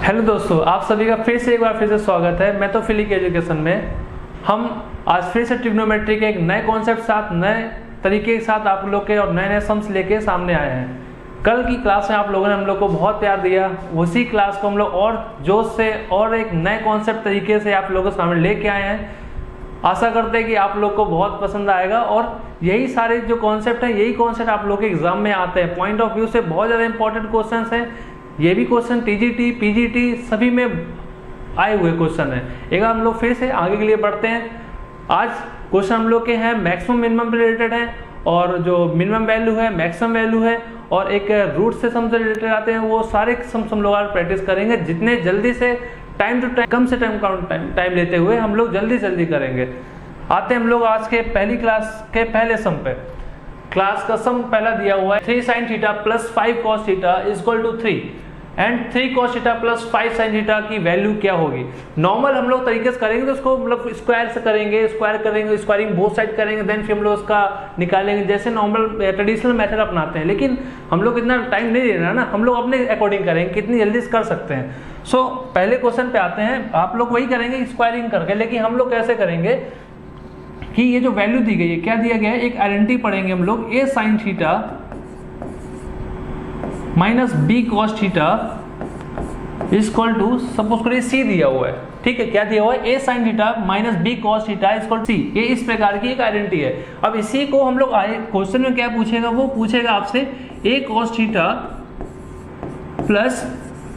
Hello दोस्तों, आप सभी का एक बार फिर से स्वागत है। मैं तो फिलिक एजुकेशन में। हम आज फिर से ट्रिग्नोमेट्री के एक नए कॉन्सेप्ट साथ, नए तरीके के साथ आप लोग के और नए नए सम्स लेके सामने आए हैं। कल की क्लास में आप लोगों ने हम लोग को बहुत प्यार दिया, उसी क्लास को हम लोग और जोश से और एक नए कॉन्सेप्ट तरीके से आप लोगों के सामने लेके आए हैं। आशा करते हैं कि आप लोग को बहुत पसंद आएगा और यही सारे जो कॉन्सेप्ट हैं, यही कॉन्सेप्ट आप लोग के एग्जाम में आते हैं। पॉइंट ऑफ व्यू से बहुत ज़्यादा इंपॉर्टेंट क्वेश्चन हैं। ये भी क्वेश्चन टीजीटी, पीजीटी सभी में आए हुए क्वेश्चन है। एक बार हम लोग फिर से आगे के लिए बढ़ते हैं। आज क्वेश्चन हम लोग के हैं मैक्सिमम मिनिमम रिलेटेड है, और जो मिनिमम वैल्यू है, मैक्सिमम वैल्यू है, और एक रूट से सम से रिलेटेड आते हैं। वो सारे सम हम लोग आज प्रैक्टिस करेंगे। जितने जल्दी से टाइम टू टाइम, कम से टाइम लेते हुए हम लोग जल्दी करेंगे। आते हैं हम लोग आज के पहली क्लास के पहले सम पे। क्लास का सम पहला दिया हुआ है 3 sin theta plus 5 cos theta equal to 3 and 3 cos theta plus 5 sin theta की वैल्यू क्या होगी। नॉर्मल हम लोग तरीके से करेंगे तो उसको मतलब स्क्वायर से करेंगे, स्क्वायरिंग बोथ साइड करेंगे, देन फिर हम लोग उसका निकालेंगे जैसे नॉर्मल ट्रेडिशनल मेथड अपनाते हैं। लेकिन हम लोग इतना टाइम नहीं लेना ना, हम लोग अपने अकॉर्डिंग करेंगे, कितनी जल्दी कर सकते हैं। सो पहले क्वेश्चन पे आते हैं। आप लोग वही करेंगे स्क्वायरिंग करके, लेकिन हम लोग कैसे करेंगे कि ये जो वैल्यू दी गई है, क्या दिया गया है, एक आइडेंटिटी पढ़ेंगे हम लोग। a sin theta minus b cos theta equal to, suppose करिए c दिया हुआ है, ठीक है। क्या दिया हुआ है, a sin theta minus b cos theta equal to c। ये इस प्रकार की एक आइडेंटिटी है। अब इसी को हम लोग क्वेश्चन में क्या पूछेगा, वो पूछेगा आपसे a cos theta plus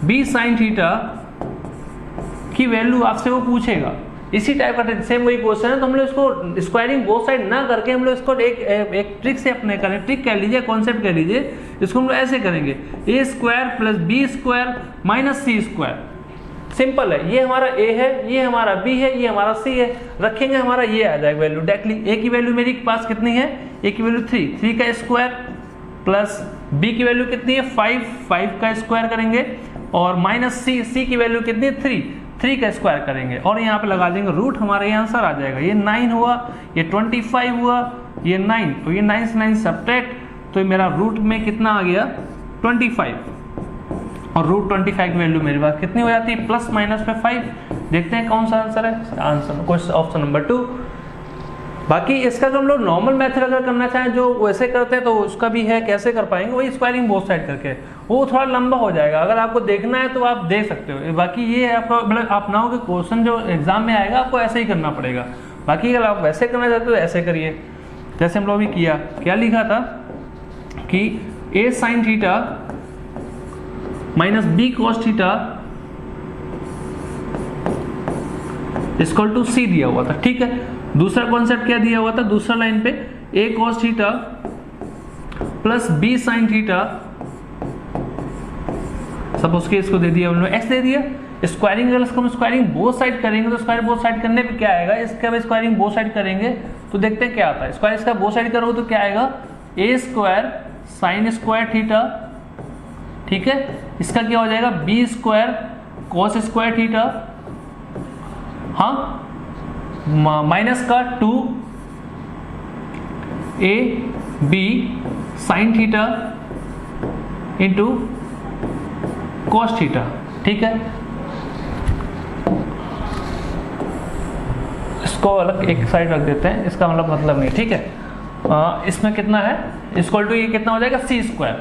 b sin theta की वैल्यू आपसे वो पूछेगा। इसी टाइप का सेम वही क्वेश्चन है, तो हम लोग इसको स्क्वायरिंग बोथ साइड ना करके हम लोग इसको एक ट्रिक से अपने करें। ट्रिक कह लीजिए, कॉन्सेप्ट कह लीजिए। इसको हम लोग ऐसे करेंगे, a square plus b square minus c square. Simple है। ये हमारा a है, ये हमारा b है, ये हमारा c है। रखेंगे, हमारा ये आ जाएगा वैल्यू डायरेक्टली। a की वैल्यू मेरी पास कितनी है, a की वैल्यू 3 का स्क्वायर प्लस b की वैल्यू कितनी है 5 का स्क्वायर करेंगे, और माइनस c की वैल्यू कितनी है 3 का स्क्वायर करेंगे, और यहाँ पे लगा देंगे रूट। हमारे यहाँ आंसर आ जाएगा। ये 9 हुआ, ये 25 हुआ, ये 9, तो ये 9 से 9 सब्ट्रैक्ट, तो मेरा रूट में कितना आ गया 25, और रूट 25 की वैल्यू मेरे पास कितनी हो जाती है, प्लस माइनस में 5। देखते हैं कौन सा आंसर है। Answer question option number 2। बाकी इसका जो हम लोग नॉर्मल मेथड अगर करना चाहें, जो वैसे करते हैं, तो उसका भी है। कैसे कर पाएंगे, वही स्क्वायरिंग बोथ साइड करके। वो थोड़ा लंबा हो जाएगा। अगर आपको देखना है तो आप देख सकते हो। बाकी ये आपको मतलब अपनाओ कि क्वेश्चन जो एग्जाम में आएगा आपको ऐसे ही करना पड़ेगा। बाकी अगर आप वैसे करना चाहते हो तो ऐसे करिए, जैसे हम लोग भी किया। क्या लिखा था कि a sin theta minus b cos theta equal to c दिया हुआ था, ठीक है। दूसरा कॉन्सेप्ट क्या दिया हुआ था, दूसरा लाइन पे a cos theta plus b sin theta, suppose के इसको दे दिया उन्होंने, x दे दिया। स्क्वायरिंग, अगर इसको हम स्क्वायरिंग बोथ साइड करेंगे तो स्क्वायर बोथ साइड करने पे क्या आएगा, इसका भी स्क्वायरिंग बोथ साइड करेंगे तो देखते हैं क्या आता है। स्क्वायर इसका बोथ साइड करोगे तो क्या आएगा, a square sine square theta, ठीक है। इसका क्या हो जाएगा, b square cos square theta, हाँ, माइनस का 2ab sine theta into cos theta, ठीक है। इसको अलग एक साइड रख देते हैं, इसका मतलब नहीं, ठीक है। इसमें कितना है, इक्वल टू ये कितना हो जाएगा c स्क्वायर,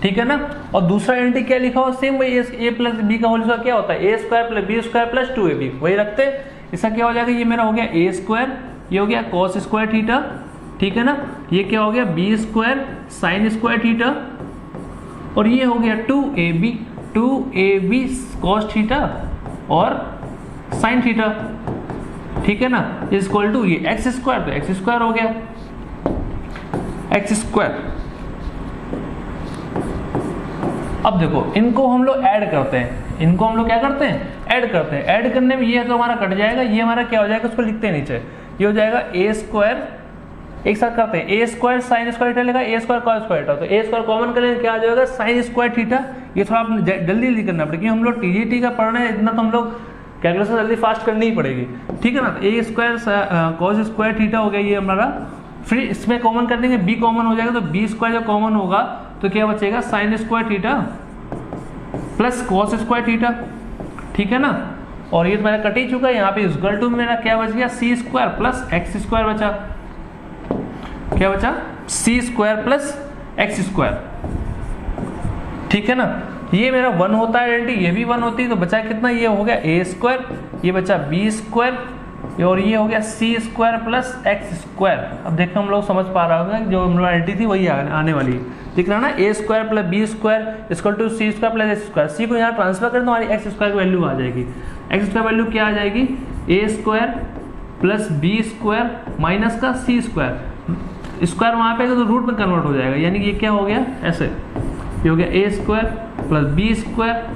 ठीक है ना। और दूसरा आइडेंटिटी क्या लिखा हो, सेम वही a प्लस b का होल स्क्वायर क्या होता है, a square plus b square plus 2ab, वही रखते हैं। इसका क्या हो जाएगा, ये मेरा हो गया a स्क्वायर, ये हो गया cos स्क्वायर थीटा, ठीक है ना। ये क्या हो गया, b square sine square theta, और ये हो गया 2ab cos थीटा और साइन थीटा, ठीक है ना। इक्वल टू ये x स्क्वायर, तो x स्क्वायर हो गया x स्क्वायर। अब देखो, इनको हम लोग ऐड करते हैं, इनको हम लोग क्या करते हैं, ऐड करते हैं। ऐड करने में ये तो हमारा कट जाएगा, ये हमारा क्या हो जाएगा, उसको लिखते हैं नीचे। ये हो जाएगा a स्क्वायर, एक साथ करते हैं, a square sine square theta लेगा, a square cos square theta, तो a स्क्वायर कॉमन करेंगे क्या आ जाएगा, साइन स्क्वायर थीटा। ये थोड़ा आप जल्दी करना पड़ेगा, क्योंकि हम लोग टीजीटी का पढ़ रहे हैं, इतना तो हम लोग कैलकुलेशन जल्दी फास्ट करनी ही पड़ेगी, ठीक है ना। तो a square cos square theta हो गया ये हमारा। फिर इसमें कॉमन कर देंगे, b कॉमन हो जाएगा, तो b स्क्वायर जब कॉमन होगा तो क्या बचेगा, sine square theta plus cos square theta, ठीक है ना। और ये तो मेरा कट ही चुका है, यहाँ पे इक्वल टू मेरा क्या बच गया, सी स्क्वायर प्लस एक्स स्क्वायर बचा। क्या बचा, सी स्क्वायर प्लस एक्स स्क्वायर, ठीक है ना। ये मेरा 1 होता है आइडेंटिटी, ये भी 1 होती है, तो बचा कितना, ये हो गया ए स्क्वायर, ये बचा बी स्क्वायर, और ये हो गया सी स्क्वायर प्लस एक्स स्क्वायर। अब देखो हम लोग समझ पा रहा होगा जो हम लोग आइडेंटिटी थी वही आने वाली है, दिख रहा ना, A square plus B square equal to C square plus X square. C को यहाँ ट्रांसफर करें तो हमारी एक्स स्क्वायर की वैल्यू आ जाएगी। एक्स स्क्वायर वैल्यू क्या आ जाएगी, A square plus B square minus का सी स्क्वायर, स्क्वायर वहाँ पे तो रूट में कन्वर्ट हो जाएगा, यानी कि ये क्या हो गया ऐसे, ये हो गया A square plus B square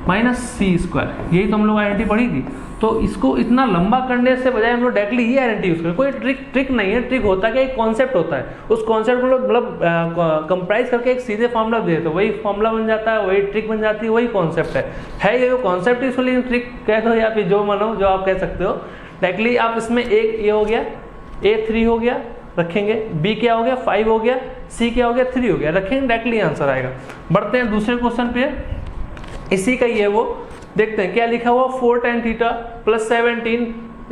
minus C square. यही तो हम लोग आइडेंटिटी पढ़ी थी। तो इसको इतना लंबा करने से बजाय हम लोग डायरेक्टली ये आइडेंटिटी यूज करें। कोई ट्रिक नहीं है, ट्रिक होता है कि एक कॉन्सेप्ट होता है, उस कॉन्सेप्ट को मतलब कंप्राइज करके एक सीधे फॉर्मूला दे तो वही फॉर्मूला बन जाता है, वही ट्रिक बन जाती है, वही कॉन्सेप्ट है ये कॉन्सेप्ट ही, इसलिए ट्रिक कह दो या फिर जो मानो जो आप कह सकते हो। डायरेक्टली आप इसमें एक ये हो गया, ए 3 हो गया रखेंगे, बी क्या हो गया 5 हो गया, सी क्या हो गया 3 हो गया, रखेंगे डायरेक्टली आंसर आएगा। बढ़ते हैं दूसरे क्वेश्चन पे, इसी का ही है वो, देखते हैं क्या लिखा हुआ, 4 tan theta plus 17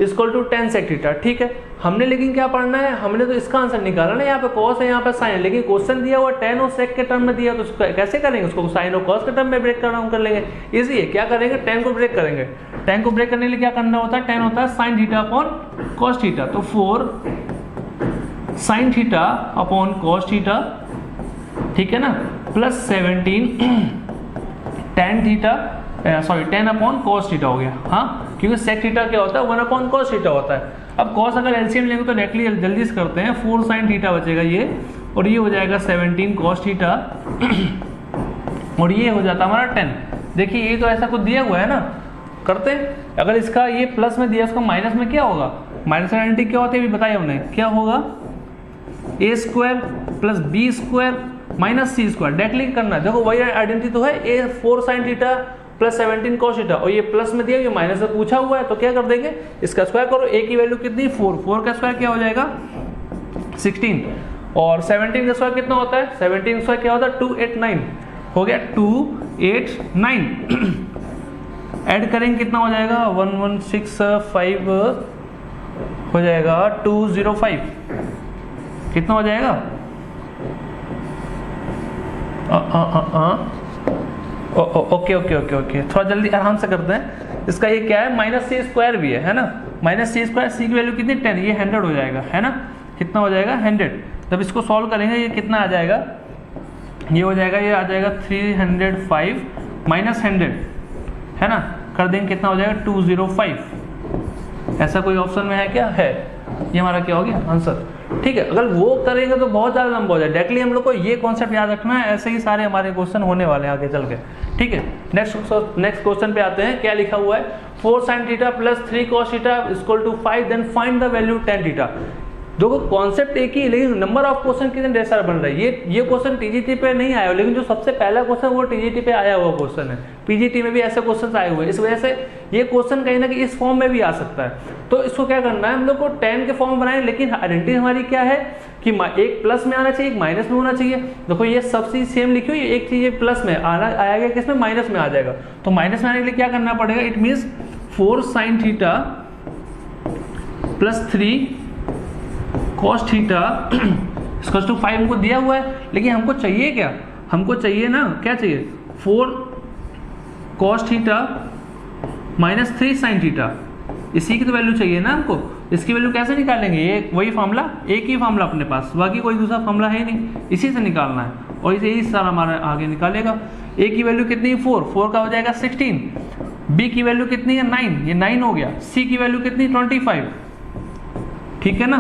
equal to 10 sec theta. ठीक है, हमने लेकिन क्या पढ़ना है, हमने तो इसका आंसर निकाला ना, यहाँ पे cos है यहाँ पे sin है, लेकिन क्वेश्चन दिया हुआ tan और sec के टर्म में दिया, तो उसको कैसे करेंगे, उसको sin और cos के टर्म में ब्रेक कर लेंगे। इजी है, क्या करेंगे, tan को ब्रेक करेंगे। tan को ब्रेक करने के लिए क्या करना होता है, tan होता है sin theta upon cos theta, तो 4 sin theta upon cos theta, ठीक है ना, plus 17 tan theta sorry 10 upon cos theta हो गया। हाँ, क्योंकि sec थीटा क्या होता है 1 अपॉन cos थीटा होता है। अब cos अगर एलसीएम लेंगे तो डायरेक्टली जल्दी से करते हैं, 4 sin थीटा बचेगा ये, और ये हो जाएगा 17 cos थीटा, और ये हो जाता हमारा 10। देखिए ये तो ऐसा कुछ दिया हुआ है ना, करते हैं। अगर इसका ये प्लस में दिया, इसका माइनस में क्या होगा, माइनस आइडेंटिटी क्या होती है अभी बताइए हमने, क्या होगा, A square plus B square minus C square. Directly करना है, देखो वही आइडेंटिटी तो है, A 4 sin theta plus 17 cos theta, और ये प्लस में दिया, ये माइनस में पूछा हुआ है, तो क्या कर देंगे, इसका स्क्वायर करो, ए की वैल्यू कितनी 4, 4 का स्क्वायर क्या हो जाएगा 16, और 17 का स्क्वायर कितना होता है, 17 स्क्वायर क्या होता है 289, हो गया 289 ऐड करेंगे कितना हो जाएगा 1165 हो जाएगा 205, कितना हो जाएगा ओके ओके ओके ओके, थोड़ा जल्दी आराम से करते हैं। इसका ये क्या है, माइनस सी स्क्वायर भी है ना, माइनस सी स्क्वायर, सी की वैल्यू कितनी 10, ये 100 हो जाएगा, है ना, कितना हो जाएगा 100। जब इसको सॉल्व करेंगे ये कितना आ जाएगा, ये हो जाएगा, ये आ जाएगा 305 माइनस 100, है ना, कर देंगे कितना हो जाएगा 205। ऐसा कोई ऑप्शन में है क्या, है, ये हमारा क्या हो गया आंसर। ठीक है, अगर वो करेंगे तो बहुत ज़्यादा लंबा हो जाए, डायरेक्टली हम लोग को ये कॉन्सेप्ट याद रखना है, ऐसे ही सारे हमारे क्वेश्चन होने वाले हैं आगे चल के। ठीक है, नेक्स्ट क्वेश्चन पे आते हैं, क्या लिखा हुआ है, 4 sin theta plus 3 cos theta equal to 5, then find the value tan theta. देखो कॉन्सेप्ट एक ही, लेकिन नंबर ऑफ क्वेश्चन कितने ढेर सारे बन रहे हैं। ये क्वेश्चन टीजीटी पे नहीं आया, लेकिन जो सबसे पहला क्वेश्चन वो टीजीटी पे आया हुआ क्वेश्चन है, पीजीटी में भी ऐसे क्वेश्चन आए हुए हैं, इस वजह से ये क्वेश्चन कहीं ना कहीं इस फॉर्म में भी आ सकता है। तो इसको क्या करना है, हम लोग को tan के फॉर्म बनाए, लेकिन आइडेंटिटी हमारी क्या है कि एक प्लस में आना चाहिए, एक माइनस में होना चाहिए। देखो ये सब चीज सेम लिखी हुई, एक चीज प्लस में आएगा, किसमें माइनस में आ जाएगा, तो माइनस में आने के लिए क्या करना पड़ेगा, it means 4 sin theta plus 3 cos theta इसका टू 5 हमको दिया हुआ है, लेकिन हमको चाहिए क्या, हमको चाहिए ना, क्या चाहिए 4 cos theta minus 3 sin theta, इसी की तो वैल्यू चाहिए ना हमको। इसकी वैल्यू कैसे निकालेंगे, ये वही फार्मूला, एक ही फार्मूला अपने पास, बाकी कोई दूसरा फार्मूला है नहीं, इसी से निकालना है, और इसे यही सारा हमारा आगे निकालेगा। ए की वैल्यू कितनी है 4 का हो जाएगा 16, बी की वैल्यू कितनी है 9, ये 9 हो गया, सी की वैल्यू कितनी 25, ठीक है ना,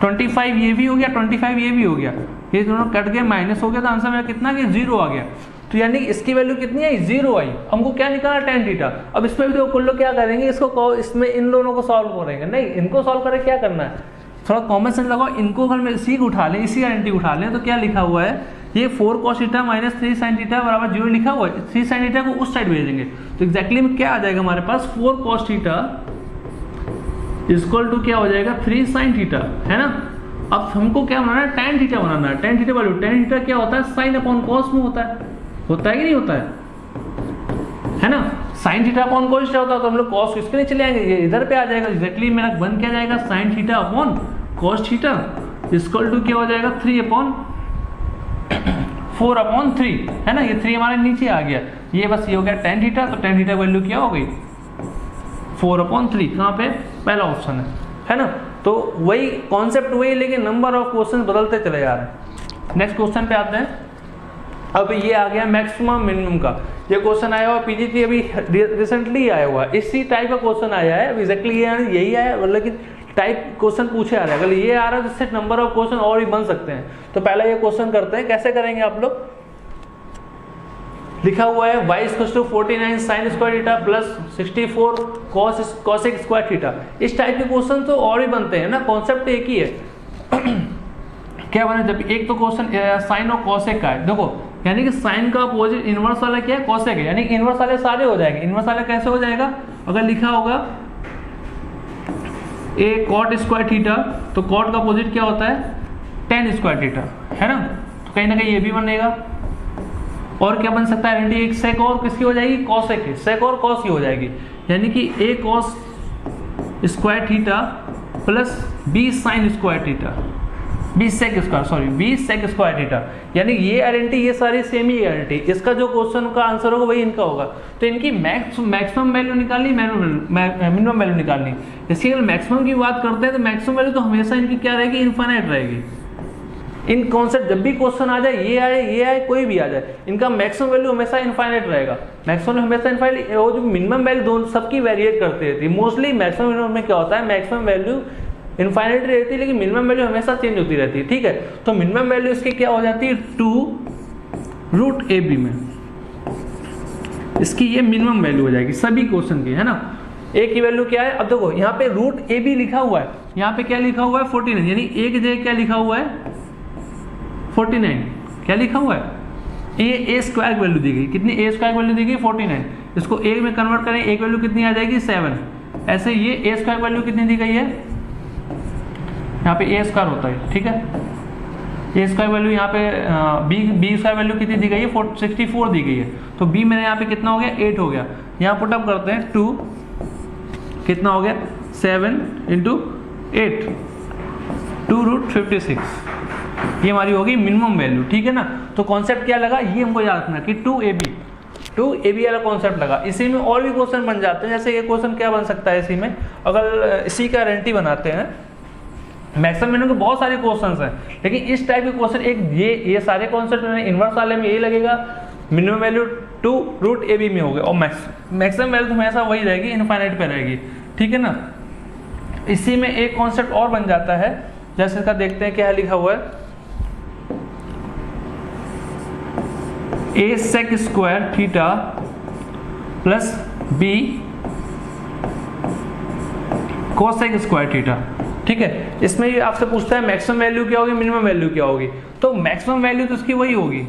25 ये भी हो गया, 25 ये भी हो गया, ये दोनों कट गए, माइनस हो गया, तो आंसर मेरा कितना गया 0 आ गया। तो यानी इसकी वैल्यू कितनी आई 0 आई। हमको क्या निकालना tan थीटा। अब इसमें भी तो कुल लोग क्या करेंगे, इसको इसमें इन दोनों को सॉल्व करेंगे, नहीं इनको सॉल्व करें, क्या करना है थोड़ा कॉमन सेंस लगाओ, इनको अगर मैं इसी उठा लें, इसी आइडेंटिटी उठा लें, तो क्या लिखा हुआ है, ये 4 cos theta minus 3 sin theta बराबर 0 लिखा हुआ है, 3 sin थीटा को उस साइड भेजेंगे, तो एग्जैक्टली में क्या आ जाएगा हमारे पास 4 cos थीटा इक्वल टू क्या हो जाएगा 3 sin थीटा, है ना। अब हमको क्या बनाना है, tan थीटा बनाना है, tan theta value, tan theta क्या होता है sin अपॉन cos में होता है कि नहीं होता है ना, sign theta upon cos theta होता है तो हम लोग कॉस किसके लिए चले आएंगे, ये इधर पे आ जाएगा एग्जैक्टली। मेरा बन क्या जाएगा, sine theta upon cos theta equal to क्या हो जाएगा 3/4/3 है ना। ये 3 हमारे नीचे आ गया, ये बस ये हो गया tan थीटा। तो tan थीटा वैल्यू क्या हो गई 4/3। कहाँ पे, पहला ऑप्शन है ना। तो वही कॉन्सेप्ट वही, लेकिन नंबर ऑफ क्वेश्चन बदलते चले जा रहे हैं। नेक्स्ट क्वेश्चन पे आते हैं। अब ये आ गया मैक्सिमम मिनिमम का। ये क्वेश्चन आया हुआ पीजीटी अभी रिसेंटली आया हुआ, इसी टाइप का क्वेश्चन आया है। एग्जैक्टली यही आया, लेकिन टाइप क्वेश्चन पूछे आ रहा है। अगर ये आ रहा है तो इससे नंबर ऑफ क्वेश्चन और भी बन सकते हैं। तो पहला ये क्वेश्चन करते हैं, कैसे करेंगे आप लोग। लिखा हुआ है y = 49 sin square theta plus 64 cosec square theta. इस टाइप के क्वेश्चन तो और भी बनते हैं ना, कॉन्सेप्ट एक ही है। क्या बने, जब एक तो क्वेश्चन साइन और कॉसेक का है, देखो यानी कि साइन का अपोजिट इनवर्स वाला क्या है, कॉसेक है, यानी इनवर्स वाले सारे हो जाएंगे। इनवर्स वाला कैसे हो जाएगा, अगर लिखा होगा a cot स्क्वायर थीटा, तो cot का अपोजिट क्या होता है, tan स्क्वायर थीटा, है ना। तो कहीं ना कहीं ये भी बनेगा। और क्या बन सकता है, आइडेंटिटी एक सेक और किसकी हो जाएगी, कॉसेक की, सेक और कॉस की हो जाएगी, यानी कि a cos square theta plus b sin square theta, b sec square theta. यानी ये आइडेंटिटी, ये सारी सेम ही आइडेंटिटी। इसका जो क्वेश्चन का आंसर होगा वही इनका होगा। तो इनकी मैक्सिमम वैल्यू निकालनी, मिनिमम वैल्यू निकालनी। इसकी अगर मैक्सिमम की बात करते हैं तो मैक्सिमम वैल्यू तो हमेशा इनकी क्या रहेगी, इनफाइनाइट रहेगी। इन कॉन्सेप्ट जब भी क्वेश्चन आ जाए, ये आए कोई भी आ जाए, इनका मैक्सिमम वैल्यू हमेशा इनफाइनाइट रहेगा। मैक्सिमम हमेशा इनफाइनाइट, और जो मिनिमम वैल्यू दोनों सबकी वेरिएट करती रहती है। मोस्टली मैक्सिमम मिनिमम में क्या होता है, मैक्सिमम वैल्यू इनफाइनाइट रहती है, लेकिन मिनिमम वैल्यू हमेशा चेंज होती रहती है, ठीक है। तो मिनिमम वैल्यू इसकी क्या हो जाती है, 2√ab में इसकी ये मिनिमम वैल्यू हो जाएगी सभी क्वेश्चन की, है ना। a की वैल्यू क्या है, अब देखो यहाँ पे √ab लिखा हुआ है, यहाँ पे क्या लिखा हुआ है 49, यानी a की जगह क्या लिखा हुआ है 49, क्या लिखा हुआ है, a स्क्वायर की वैल्यू दी गई, कितनी a स्क्वायर की वैल्यू दी गई 49। इसको a में कन्वर्ट करें, a की वैल्यू कितनी आ जाएगी 7। ऐसे ये a स्क्वायर की वैल्यू कितनी दी गई है, यहाँ पे a स्क्वायर होता है, ठीक है। a स्क्वायर वैल्यू यहाँ पे b स्क्वायर वैल्यू कितनी दी गई है 64 दी गई है। तो b मेरे यहाँ पे कितना हो गया 8 हो गया। यहाँ पुटअप करते हैं 2 कितना हो गया 7 × 8 2√56, ये हमारी होगी मिनिमम वैल्यू, ठीक है ना। तो कॉन्सेप्ट क्या लगा, ये हमको याद रखना कि 2ab वाला कॉन्सेप्ट लगा। इसी में और भी क्वेश्चन बन जाते हैं। जैसे ये क्वेश्चन क्या बन सकता है इसी में, अगर इसी का गारंटी बनाते हैं, मैक्सिमम मिनिमम के बहुत सारे क्वेश्चंस हैं, लेकिन इस टाइप के क्वेश्चन एक ये सारे कॉन्सेप्ट इनवर्स वाले में यही लगेगा, मिनिमम वैल्यू 2√ab में होगा और मैक्सिमम वैल्यू हमेशा वही रहेगी, इनफाइनाइट पे रहेगी, ठीक है ना। इसी में एक कॉन्सेप्ट और बन जाता है, जैसे इसका देखते हैं क्या लिखा हुआ है, a sec square theta plus b cosec square theta, ठीक है। इसमें ये आपसे पूछता है मैक्सिमम वैल्यू क्या होगी, मिनिमम वैल्यू क्या होगी। तो मैक्सिमम वैल्यू तो उसकी वही होगी,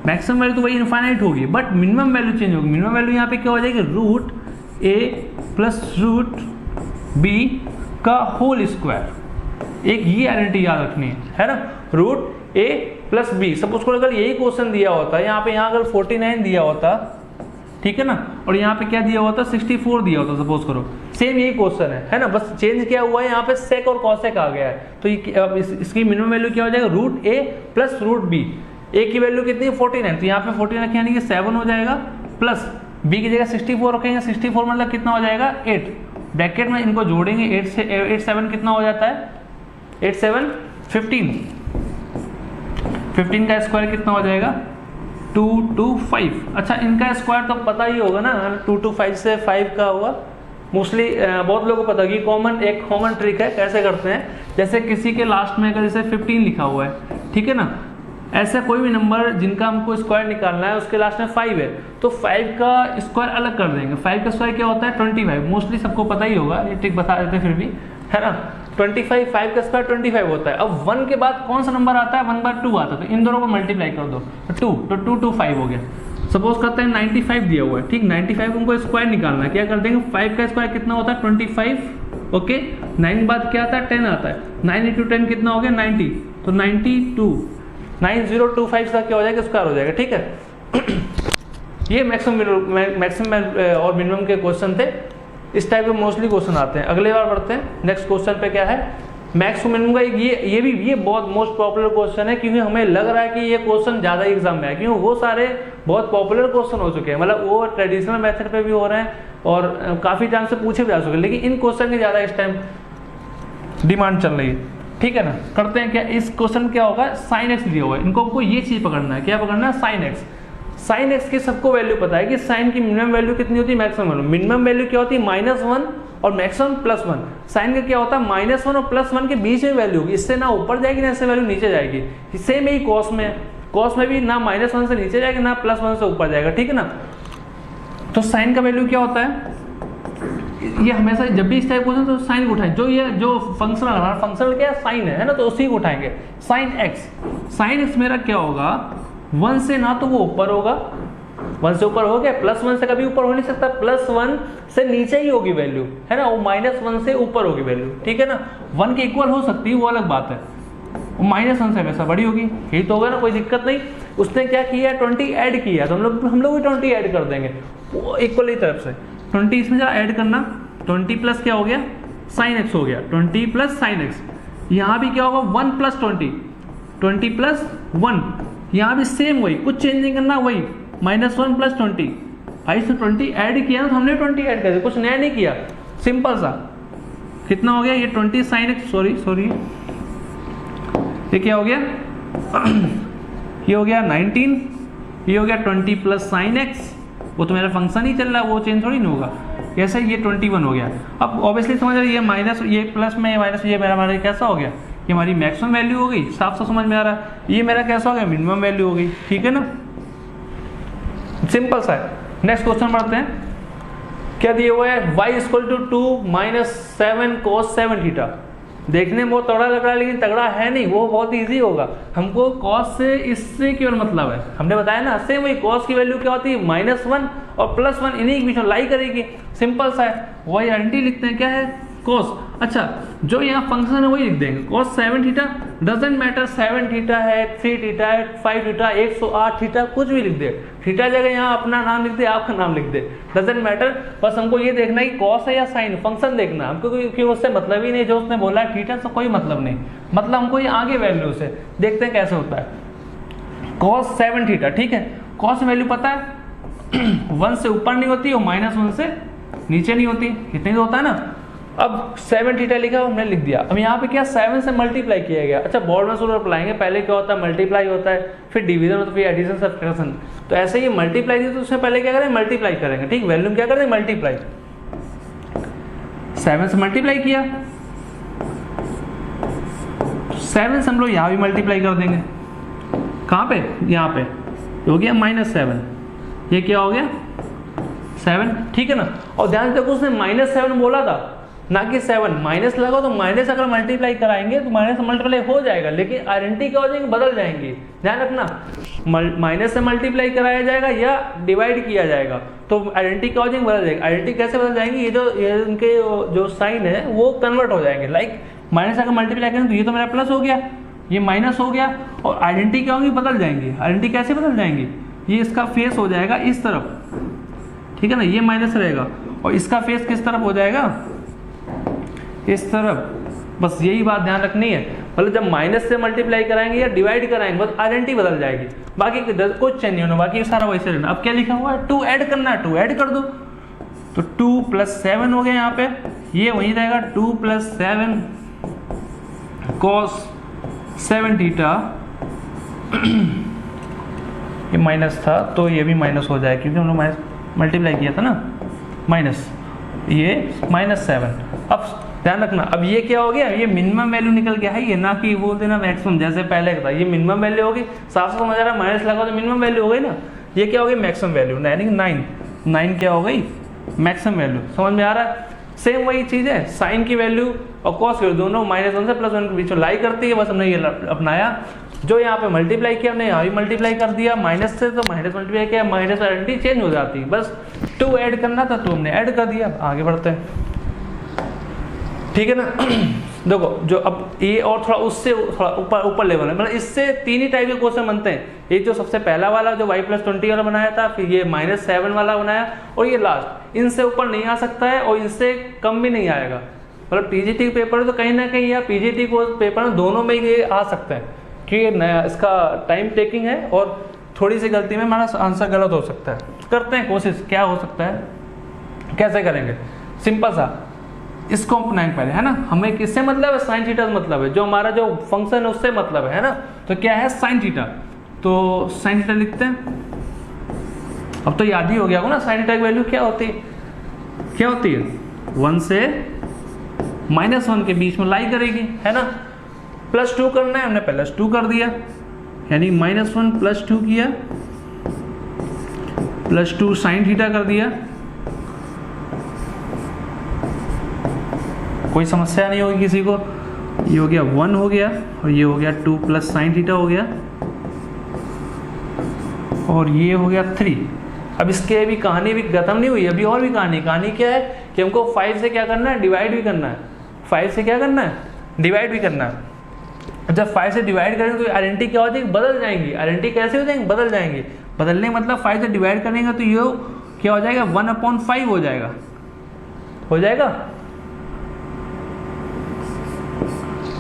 मैक्सिमम वैल्यू तो वही इनफाइनाइट होगी, बट मिनिमम वैल्यू चेंज होगी। मिनिमम वैल्यू यहाँ पे क्या हो जाएगी, √a प्लस √b का होल स्क्वायर। एक ये आइडेंटिटी याद रखनी है ना, √a प्लस b। सपोज करो अगर यही क्वेश्चन दिया होता है, यहाँ पे अगर 49 दिया होता, ठीक है ना, और यहाँ पे क्या दिया होता 64 दिया होता, सपोज करो सेम यही क्वेश्चन है ना, बस चेंज क्या हुआ है, यहाँ पे सेक और कॉसेक आ गया है। तो इसकी मिनिमम वैल्यू क्या हो जाएगा, √a प्लस √b। a की वैल्यू कितनी है 49, तो यहाँ पे 49 रखें यानी कि 7 हो जाएगा, प्लस b की जगह 64 रखेंगे, 64 मतलब कितना हो जाएगा 8। ब्रैकेट में इनको जोड़ेंगे, 8 से 8 7 कितना हो जाता है, 8 7 15, 15 का स्क्वायर कितना हो जाएगा 225। अच्छा इनका स्क्वायर तो पता ही होगा ना, 225 से 5 का होगा, मोस्टली बहुत लोगों को पता है कि एक कॉमन ट्रिक है। कैसे करते हैं, जैसे किसी के लास्ट में अगर जैसे 15 लिखा हुआ है, ठीक है ना, ऐसा कोई भी नंबर जिनका हमको स्क्वायर निकालना है उसके लास्ट में 5 है, तो 5 का स्क्वायर अलग कर देंगे। 5 का स्क्वायर क्या होता है 25, मोस्टली सबको पता ही होगा, ये ट्रिक बता देते फिर भी, है ना। 25, 5 का स्क्वायर 25 होता है। अब 1 के बाद कौन सा नंबर आता है, 1/2 आता है, तो इन दोनों को मल्टीप्लाई कर दो, तो 225 हो गया। सपोज करते हैं 95 दिया हुआ है, ठीक, 95 हमको स्क्वायर निकालना है, क्या कर देंगे 5 का स्क्वायर कितना होता है 25, ओके, 9 के बाद क्या आता है 10 आता है, 9 × 10 कितना हो गया 90, तो 92, 9025 का क्या हो जाएगा स्क्वायर हो जाएगा, ठीक है। ये मैक्सिमम और मिनिमम के क्वेश्चन थे। इस टाइप के मोस्टली क्वेश्चन आते हैं। अगले बार बढ़ते हैं नेक्स्ट क्वेश्चन पे। क्या है मैक्स टू मिनिमम का ये बहुत मोस्ट पॉपुलर क्वेश्चन है, क्योंकि हमें लग रहा है कि ये क्वेश्चन ज़्यादा एग्जाम में है, क्योंकि वो सारे बहुत पॉपुलर क्वेश्चन हो चुके हैं, मतलब वो ट्रेडिशनल मेथड पे भी हो रहे हैं और काफ़ी टाइम से पूछे भी जा चुके हैं, लेकिन इन क्वेश्चन की ज़्यादा इस टाइम डिमांड चल रही है। ठीक है ना, करते हैं क्या। इस क्वेश्चन क्या होगा, साइन एक्स दिया हुआ है, इनको हमको ये चीज़ पकड़ना है। क्या पकड़ना है, साइन एक्स। साइन एक्स की सबको वैल्यू पता है कि साइन की मिनिमम वैल्यू कितनी होती है, मैक्सिमम वैल्यू। मिनिमम वैल्यू क्या होती है, -1 और मैक्सिमम +1। साइन का क्या होता है, -1 और +1 के बीच में वैल्यू होगी, इससे ना ऊपर जाएगी ना इससे वैल्यू नीचे जाएगी। सेम यही कॉस में है, कॉस में भी ना -1 से नीचे जाएगा ना +1 से ऊपर जाएगा। ठीक है ना, तो साइन का वैल्यू क्या होता है, ये हमेशा जब भी इस टाइप क्वेश्चन तो साइन को उठाएं। जो फंक्शनल हमारा फंक्शनल क्या है, साइन है ना, तो उसी को उठाएंगे। साइन एक्स, साइन एक्स मेरा क्या होगा, 1 से ना तो वो ऊपर होगा, 1 से ऊपर हो गया, +1 से कभी ऊपर हो नहीं सकता, +1 से नीचे ही होगी वैल्यू, है ना, वो -1 से ऊपर होगी वैल्यू। ठीक है ना, 1 के इक्वल हो सकती है वो अलग बात है, वो -1 से हमेशा बड़ी होगी, यही तो होगा ना, कोई दिक्कत नहीं। उसने क्या किया, 20 ऐड किया, तो हम लोग भी 20 ऐड कर देंगे वो इक्वली तरफ से। 20 इसमें जरा ऐड करना, 20 प्लस क्या हो गया, साइन एक्स हो गया, 20 प्लस साइन एक्स। यहाँ भी क्या होगा, 1 + 20, 20 + 1, यहाँ भी सेम वही, कुछ चेंज नहीं करना, वही -1 + 20। भाई से 20 ऐड किया ना, तो हमने 20 ऐड कर दिया, कुछ नया नहीं किया, सिंपल सा। कितना हो गया ये 20 साइन एक्स, सॉरी ये क्या हो गया ये हो गया 19, ये हो गया 20 प्लस साइन एक्स, वो तो मेरा फंक्शन ही चल रहा है, वो चेंज थोड़ी नहीं होगा। कैसे, ये 21 हो गया। अब ऑब्वियसली समझ रहे, ये माइनस, ये प्लस में, ये माइनस, ये मेरा कैसा हो गया, ये हमारी मैक्सिमम वैल्यू हो गई, साफ साफ समझ में आ रहा है। ये मेरा कैसा हो गया, मिनिमम वैल्यू हो गई। ठीक है ना, सिंपल सा है। नेक्स्ट क्वेश्चन पढ़ते हैं। क्या दिया हुआ है, y = 2 - 7 cos 7 थीटा। देखने में बहुत तगड़ा लग रहा है, लेकिन तगड़ा है नहीं, वो बहुत इजी होगा। हमको cos से इससे केवल मतलब है, हमने बताया ना, सेम वही cos की वैल्यू क्या होती है, -1 और +1, इन्हीं के बीच में लाई करेगी, सिंपल सा है। वही आइडेंटिटी लिखते हैं, क्या है, cos। अच्छा, जो यहाँ फंक्शन है वही लिख देंगे, cos 7 theta, doesn't matter 7 theta है, 3 थीटा है, 5 थीटा, 108 थीटा, कुछ भी लिख दे। थीटा जगह यहाँ अपना नाम लिख दे, आपका नाम लिख दे, डजेंट मैटर। बस हमको ये देखना है कि cos है या साइन, फंक्शन देखना हमको, क्योंकि उससे मतलब ही नहीं, जो उसने बोला है थीटा से कोई मतलब नहीं, मतलब हमको ये आगे वैल्यू से देखते हैं कैसे होता है। cos 7 थीटा, ठीक है, cos वैल्यू पता है 1 से ऊपर नहीं होती और -1 से नीचे नहीं होती, इतनी तो होता है ना। अब 7 थीटा लिखा, हमने लिख दिया। अब यहाँ पे क्या, 7 से मल्टीप्लाई किया गया। अच्छा, बोर्ड में शुरू अप्लाएंगे, पहले क्या होता है, मल्टीप्लाई होता है, फिर डिवीजन होता है, फिर एडिशन, सब्ट्रैक्शन। तो ऐसे ही मल्टीप्लाई दी, तो उसमें पहले क्या करें, मल्टीप्लाई करेंगे। ठीक, वैल्यू क्या करें, मल्टीप्लाई। 7 से मल्टीप्लाई किया, 7 से हम लोग यहाँ भी मल्टीप्लाई कर देंगे। कहाँ पे, यहाँ पे हो गया -7, ये क्या हो गया 7। ठीक है ना, और ध्यान से देखो, उसने -7 बोला था, ना कि 7। माइनस लगा तो माइनस अगर मल्टीप्लाई कराएंगे तो माइनस मल्टीप्लाई हो जाएगा, लेकिन आइडेंटिटी क्या हो जाएंगे, बदल जाएंगे। ध्यान रखना, माइनस से मल्टीप्लाई कराया जाएगा या डिवाइड किया जाएगा, तो आइडेंटिटी क्या हो जाएंगे, बदल जाएगी। आइडेंटिटी कैसे बदल जाएंगी, ये उनके जो साइन है वो कन्वर्ट हो जाएंगे। लाइक माइनस अगर मल्टीप्लाई करें तो ये तो मेरा प्लस हो गया, ये माइनस हो गया, और आइडेंटिटी क्या होगी, बदल जाएंगी। आइडेंटिटी कैसे बदल जाएंगी, ये इसका फेस हो जाएगा इस तरफ, ठीक है ना, ये माइनस रहेगा, और इसका फेस किस तरफ हो जाएगा, इस तरफ। बस यही बात ध्यान रखनी है, मतलब जब माइनस से मल्टीप्लाई कराएंगे या डिवाइड कराएंगे, बस आइडेंटिटी बदल जाएगी, बाकी कुछ चेंज नहीं होना, बाकी सारा वैसे रहना। अब क्या लिखा हुआ है, 2 ऐड करना है, 2 ऐड कर दो, तो 2 + 7 हो गया यहाँ पे, ये वही रहेगा 2 + 7 cos 7 थीटा। ये माइनस था तो ये भी माइनस हो जाएगा, क्योंकि हम लोग माइनस मल्टीप्लाई किया था ना, माइनस, ये -7। अब ध्यान रखना, अब ये क्या हो गया, ये मिनिमम वैल्यू निकल गया है, ये ना कि बोल देना मैक्सिमम, जैसे पहले था, ये मिनिमम वैल्यू होगी, साफ साफ समझ आ रहा है, माइनस लगा तो मिनिमम वैल्यू हो गई ना। ये क्या हो गई, मैक्सिमम वैल्यू, यानी कि 9 क्या हो गई, मैक्सिमम वैल्यू। समझ में आ रहा है, सेम वही चीज है, साइन की वैल्यू और कॉस की वैल्यू दोनों -1 से +1 के बीच में लाई करती है, बस हमने ये अपनाया। जो यहाँ पे मल्टीप्लाई किया हमने यहाँ भी मल्टीप्लाई कर दिया, माइनस से तो माइनस मल्टीप्लाई किया, माइनस आइडेंटिटी चेंज हो जाती है, बस 2 ऐड करना था तो हमने ऐड कर दिया। आगे बढ़ते हैं, ठीक। ठीक है ना। देखो जो अब ये और थोड़ा उससे थोड़ा ऊपर लेवल है, मतलब इससे 3 ही टाइप के क्वेश्चन बनते हैं। एक जो सबसे पहला वाला जो y+20 वाला बनाया था, फिर ये -7 वाला बनाया, और ये लास्ट। इनसे ऊपर नहीं आ सकता है और इनसे कम भी नहीं आएगा। मतलब टीजीटी के पेपर तो कहीं ना कहीं या पीजीटी को पेपर में दोनों में ये आ सकता है कि नया इसका टाइम टेकिंग है और थोड़ी सी गलती में हमारा आंसर गलत हो सकता है। करते हैं कोशिश, क्या हो सकता है, कैसे करेंगे। सिंपल सा इसको अपनाएंगे पहले, है ना। हमें किससे मतलब है, साइन थीटा से मतलब है, जो हमारा जो फंक्शन है उससे मतलब है ना। तो क्या है, साइन थीटा। तो साइन थीटा लिखते हैं। अब तो याद ही हो गया होगा ना साइन थीटा की वैल्यू क्या होती है, क्या होती है 1 से -1 के बीच में लाई करेगी, है ना। +2 करना है, हमने पहले +2 कर दिया, यानी -1 +2 किया, +2 साइन थीटा कर दिया। कोई समस्या नहीं होगी किसी को। ये हो गया 1 हो गया, और ये हो गया 2 + साइन थीटा हो गया, और ये हो गया 3। अब इसके अभी कहानी भी खत्म नहीं हुई, अभी और भी कहानी क्या है कि हमको 5 से क्या करना है, डिवाइड भी करना है। 5 से क्या करना है, डिवाइड भी करना है। जब 5 से डिवाइड करेंगे तो आइडेंटिटी क्या हो जाएगी, बदल जाएंगी। आइडेंटिटी कैसे हो जाएंगी, बदल जाएंगे। बदलने मतलब 5 से डिवाइड करेंगे तो ये क्या हो जाएगा, 1/5 हो जाएगा, हो जाएगा।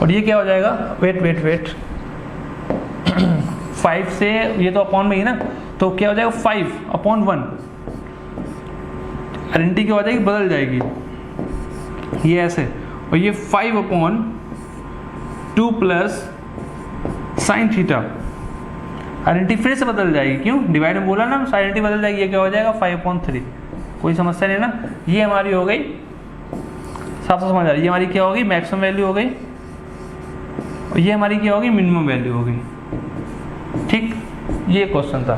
और ये क्या हो जाएगा, वेट 5 से ये तो अपॉन में ही ना, तो क्या हो जाएगा 5/1। आइडेंटिटी क्या हो जाएगी, बदल जाएगी, ये ऐसे। और ये 5/2 + साइन थीटा। आइडेंटिटी फिर से बदल जाएगी, क्यों, डिवाइड में बोला ना, आइडेंटिटी बदल जाएगी। ये क्या हो जाएगा 5/3। कोई समस्या नहीं ना। ये हमारी हो गई, साफ समझ आ रही है। ये हमारी क्या होगी, मैक्सिमम वैल्यू हो गई, और ये हमारी क्या होगी, मिनिमम वैल्यू हो गई। ठीक, ये क्वेश्चन था,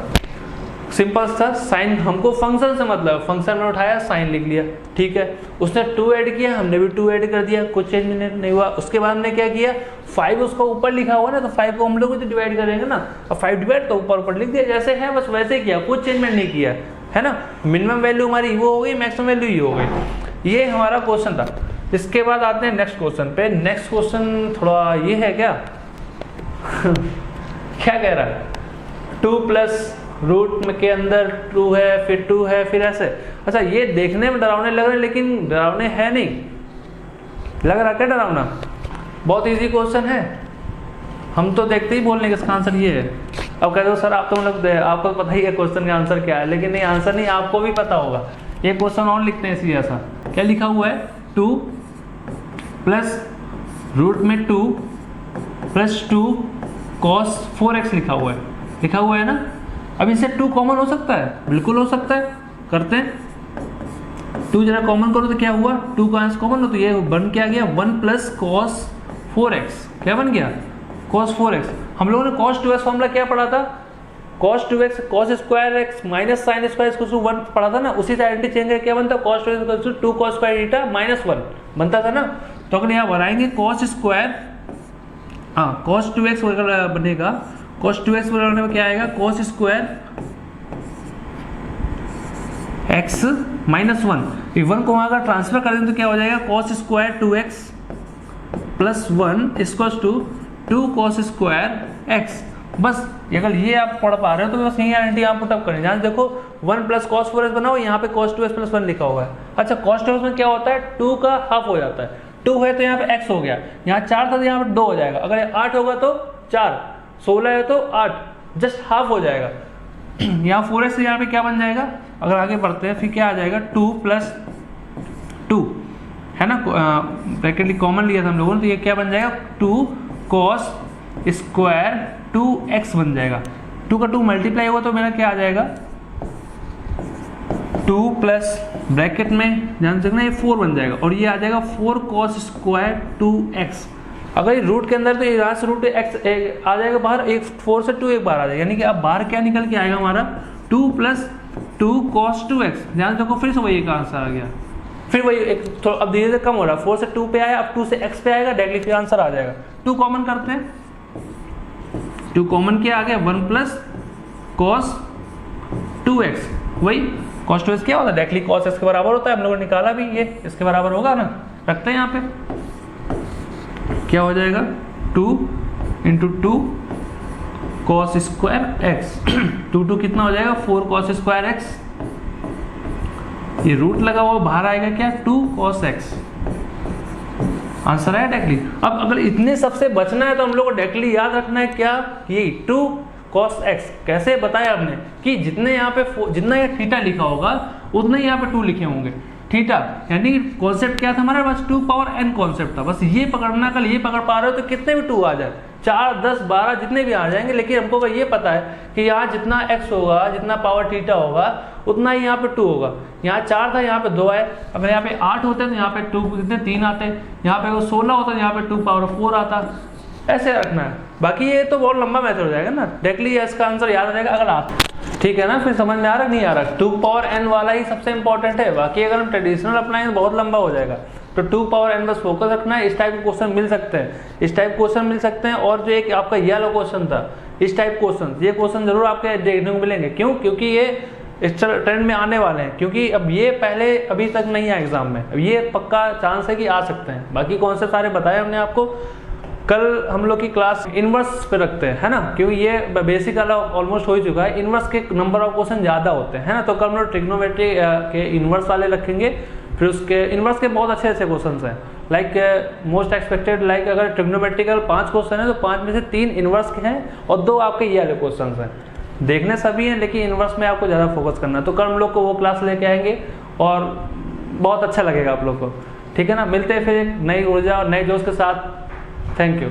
सिंपल था। साइन हमको फंक्शन से मतलब, फंक्शन में उठाया, साइन लिख लिया, ठीक है। उसने 2 ऐड किया, हमने भी 2 ऐड कर दिया, कुछ चेंज नहीं हुआ। उसके बाद हमने क्या किया, 5 उसको ऊपर लिखा हुआ ना, तो 5 को हम लोग डिवाइड करेंगे ना, और 5 डिवाइड तो ऊपर लिख दिया, जैसे है बस वैसे किया, कुछ चेंजमेंट नहीं किया, है ना। मिनिमम वैल्यू हमारी वो हो गई, मैक्सिमम वैल्यू ये हो गई। ये हमारा क्वेश्चन था। इसके बाद आते हैं नेक्स्ट क्वेश्चन पे। नेक्स्ट क्वेश्चन थोड़ा ये है क्या क्या कह रहा है, 2 + रूट में के अंदर 2 है, फिर 2 है, फिर ऐसे। अच्छा, ये देखने में डरावने लग रहे हैं, लेकिन डरावने है नहीं। लग रहा क्या डरावना, बहुत इजी क्वेश्चन है। हम तो देखते ही बोलने का इसका आंसर ये है। अब कहते हो सर आप तो मतलब आपको पता ही है क्वेश्चन का आंसर क्या है, लेकिन नहीं, आंसर नहीं, आपको भी पता होगा। ये क्वेश्चन और लिखते हैं इसी ऐसा, क्या लिखा हुआ है, 2 + रूट में 2 + 2 cos 4x लिखा हुआ है ना। अब इससे 2 कॉमन हो सकता है, बिल्कुल हो सकता है, करते हैं। 2 जरा कॉमन करो तो क्या हुआ, 2 का अंश कॉमन हो तो ये बन क्या गया, 1 + cos 4x। क्या बन गया, cos 4x। हम लोगों ने cos 2x फॉर्मूला क्या पढ़ा था, cos 2x cos square x minus sine square इसको 1 पढ़ा था ना। उसी से आइडेंटिटी चेंज करके क्या बनता है, cos 2x 2 cos square theta -1 बनता था ना। तो अगर यहाँ बनाएंगे cos स्क्वायर, हाँ cos 2x बनेगा, cos 2x बनाने में क्या आएगा, cos स्क्वायर x -1। 1 को वहाँ अगर ट्रांसफर कर दें तो क्या हो जाएगा, cos square 2x + 1 = 2 cos square x। बस अगर ये आप पढ़ पा रहे हो तो बस यही आइडेंटिटी आप पुटअप करें। जहाँ देखो 1 + cos 4x बना हो, यहाँ पे cos 2x + 1 लिखा हुआ है। अच्छा, cos 2x में क्या होता है, 2 का हाफ हो जाता है। 2 है तो यहाँ पे x हो गया, यहाँ 4 था तो यहाँ पे 2 हो जाएगा। अगर 8 होगा तो 4, 16 है तो 8, जस्ट हाफ हो जाएगा। यहाँ 4x से यहाँ पे क्या बन जाएगा, अगर आगे बढ़ते हैं फिर क्या आ जाएगा, 2 + 2 है ना, ब्रैकेट कॉमन लिया था हम लोगों ने, तो ये क्या बन जाएगा, 2 cos स्क्वायर 2x बन जाएगा। 2 का 2 मल्टीप्लाई होगा तो मेरा क्या आ जाएगा, 2 प्लस ब्रैकेट में ध्यान से देखना, ये 4 बन जाएगा, और ये आ जाएगा 4 cos स्क्वायर 2x। अगर ये रूट के अंदर तो ये यहाँ से रूट x आ जाएगा बाहर, एक 4 से 2 एक बार आ जाएगा, यानी कि अब बाहर क्या निकल के आएगा हमारा, 2 + 2 cos 2x। ध्यान देखो फिर से वही एक आंसर आ गया, फिर वही एक थोड़ा अब धीरे धीरे कम हो रहा है, 4 से 2 पे आया, अब 2 से x पे आएगा, डायरेक्टली फिर आंसर आ जाएगा। 2 कॉमन करते हैं, 2 कॉमन क्या आ गया, 1 + cos 2x। वही cos 2x क्या होता है, डायरेक्टली cos x के बराबर होता है, हम लोगों ने निकाला भी, ये इसके बराबर होगा ना, रखते हैं यहाँ पे। क्या हो जाएगा 2 इंटू 2 कॉस स्क्वायर एक्स, 2 कितना हो जाएगा 4 कॉस स्क्वायर एक्स, ये रूट लगा हुआ बाहर आएगा क्या 2 कॉस एक्स। आंसर है डायरेक्टली। अब अगर इतने सबसे बचना है तो हम लोग को डायरेक्टली याद रखना है क्या, ये 2 cos x। कैसे बताया हमने कि जितने यहाँ पे जितना ये थीटा लिखा होगा उतने ही यहाँ पे 2 लिखे होंगे। थीटा यानी कॉन्सेप्ट क्या था हमारा, बस 2 पावर n कॉन्सेप्ट था, बस ये पकड़ना। कल ये पकड़ पा रहे हो तो कितने भी 2 आ जाए, 4 10 12 जितने भी आ जाएंगे, लेकिन हमको ये पता है कि यहाँ जितना x होगा, जितना पावर थीटा होगा उतना ही यहाँ पे 2 होगा। यहाँ 4 था, यहाँ पे 2 है। अगर यहाँ पे 8 होते तो यहाँ पे 2 कितने 3 आते, यहाँ पे 16 होता तो यहाँ पे 2 पावर 4 आता। ऐसे रखना है। बाकी ये तो बहुत लंबा मेथड हो जाएगा ना, डायरेक्टली इसका आंसर याद आ जाएगा अगर आता, ठीक है ना। फिर समझ में आ रहा नहीं आ रहा, 2 पावर n वाला ही सबसे इंपॉर्टेंट है, बाकी अगर हम ट्रेडिशनल अपनाएं तो बहुत लंबा हो जाएगा। तो 2 पावर n बस फोकस रखना है। इस टाइप के क्वेश्चन मिल सकते हैं, इस टाइप क्वेश्चन मिल सकते हैं। और जो एक आपका ये वाला क्वेश्चन था, इस टाइप क्वेश्चन, ये क्वेश्चन जरूर आपके देखने को मिलेंगे। क्यों? क्योंकि ये इस ट्रेंड में आने वाले हैं, क्योंकि अब ये पहले अभी तक नहीं है एग्जाम में, अब ये पक्का चांस है कि आ सकते हैं। बाकी कॉन्सेप्ट सारे बताए हमने आपको। कल हम लोग की क्लास इनवर्स पे रखते हैं, है ना, क्योंकि ये बेसिक वाला ऑलमोस्ट हो ही चुका है। इनवर्स के नंबर ऑफ क्वेश्चन ज़्यादा होते हैं, है ना, तो कल हम लोग ट्रिग्नोमेट्री के इनवर्स वाले रखेंगे। फिर उसके इनवर्स के बहुत अच्छे अच्छे क्वेश्चन हैं, लाइक मोस्ट एक्सपेक्टेड, लाइक अगर ट्रिग्नोमेट्रिकल 5 क्वेश्चन है तो 5 में से 3 इनवर्स के हैं और 2 आपके ये वाले क्वेश्चन हैं। देखने सभी हैं लेकिन इनवर्स में आपको ज़्यादा फोकस करना है। तो कल हम लोग को वो क्लास लेके आएंगे और बहुत अच्छा लगेगा आप लोग को, ठीक है ना। मिलते हैं फिर एक नई ऊर्जा और नए जोश के साथ। Thank you.